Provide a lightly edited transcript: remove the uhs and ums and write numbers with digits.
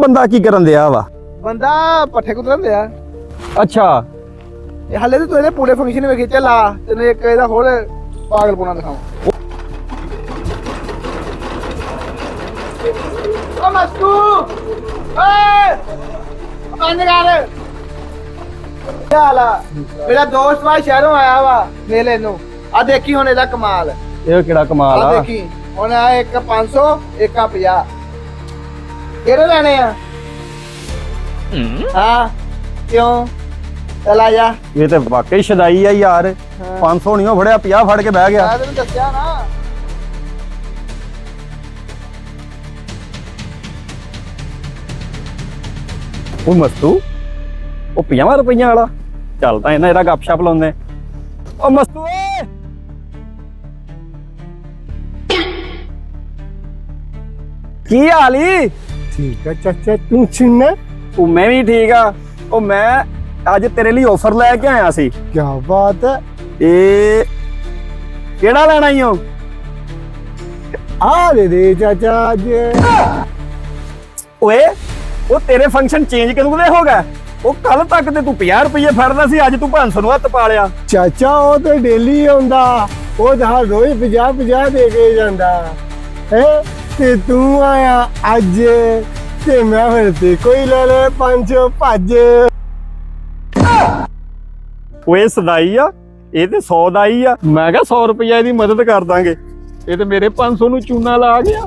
ਬੰਦਾ ਕੀ ਕਰਨ ਦਿਆ ਵਾ? ਬੰਦਾ ਪੱਠੇ ਕੁਤਰਨ ਦਿਆ। ਅੱਛਾ ਇਹ ਹਲੇ ਤੇ ਤੂੰ ਇਹਦੇ ਪੂਰੇ ਫੰਕਸ਼ਨ ਵੇਖੇ ਚੱਲਾ ਤੈਨੂੰ ਇੱਕ ਇਹਦਾ ਹੋਰ ਪਾਗਲਪੁਣਾ ਦਿਖਾਵਾਂ। ਓ ਮਸਤੂ ਓਏ ਬੰਦ ਕਰ। ਕੀ ਹਾਲ ਆ? ਮੇਰਾ ਦੋਸਤ ਵਾ ਸ਼ਹਿਰੋਂ ਆਇਆ ਵਾ ਮੇਲੇ ਨੂੰ। ਆ ਦੇਖੀ ਹੁਣ ਇਹਦਾ ਕਮਾਲ। ਇਹ ਕਿਹੜਾ ਕਮਾਲ ਆ ਆ? ਦੇਖੀ ਹੁਣ ਆ ਇੱਕ 500 ਇੱਕ ਆ 50। ਕਿਹੜੇ ਲੈਣੇ ਆ? ਹਾਂ ਕਿਉਂ? ਚੱਲ ਆ ਜਾ। ਇਹ ਤੇ ਵਾਕਈ ਸ਼ਦਾਈ ਆ ਯਾਰ। 500 ਨਹੀਂ ਉਹ ਫੜਿਆ 50 ਫੜ ਕੇ ਬਹਿ ਗਿਆ। ਮੈਂ ਤੈਨੂੰ ਦੱਸਿਆ ਨਾ। ਉਹ ਮਸਤੂ ਉਹ 50 ਰੁਪਈਆਂ ਵਾਲਾ ਚੱਲ ਤਾਂ ਇਹਨਾਂ ਇਹਦਾ ਗੱਪਸ਼ਪ ਲਾਉਂਦੇ। ਉਹ ਮਸਤੂ ਓਏ ਕੀ ਹਾਲ ਈ? ਠੀਕ ਹੈ ਚਾਚਾ, ਤੂੰ ਸੁਣਨਾ? ਉਹ ਮੈਂ ਵੀ ਠੀਕ ਆ। ਉਹ ਮੈਂ ਅੱਜ ਤੇਰੇ ਲਈ ਆਫਰ ਲੈ ਕੇ ਆਇਆ ਸੀ। ਕੀ ਬਾਤ ਹੈ। ਇਹ ਕਿਹੜਾ ਲੈਣਾ ਈ? ਆ ਦੇ ਚਾਚਾ ਅੱਜ। ਓਏ ਉਹ ਤੇਰੇ ਫੰਕਸ਼ਨ ਚੇਂਜ ਕਦੋਂ ਦੇ ਹੋ ਗਏ? ਉਹ ਕੱਲ ਤੱਕ ਤੇ ਤੂੰ 50 ਰੁਪਏ ਫੜਦਾ ਸੀ, ਅੱਜ ਤੂੰ 500 ਨੂੰ ਹੱਥ ਪਾ ਲਿਆ। ਚਾਚਾ ਉਹ ਤੇ ਡੇਲੀ ਆਉਂਦਾ, ਉਹ ਤਾਂ ਰੋਜ਼ 50 ਦੇ ਕੇ ਜਾਂਦਾ ਹੈ। ਤੇ ਤੂੰ ਆਇਆ ਅੱਜ ਤੇ ਮੈਂ ਫਿਰ ਤੇ ਕੋਈ ਲੈ ਲੈ 500 ਭੱਜ। ਓਏ ਸਦਾਈ ਆ, ਇਹ ਤੇ 100 ਦਾ ਹੀ ਆ। ਮੈਂ ਕਿਹਾ 100 ਰੁਪਏ ਦੀ ਮਦਦ ਕਰ ਦਾਂਗੇ। ਇਹ ਤੇ ਮੇਰੇ 500 ਨੂੰ ਚੂਨਾ ਲਾ ਗਿਆ।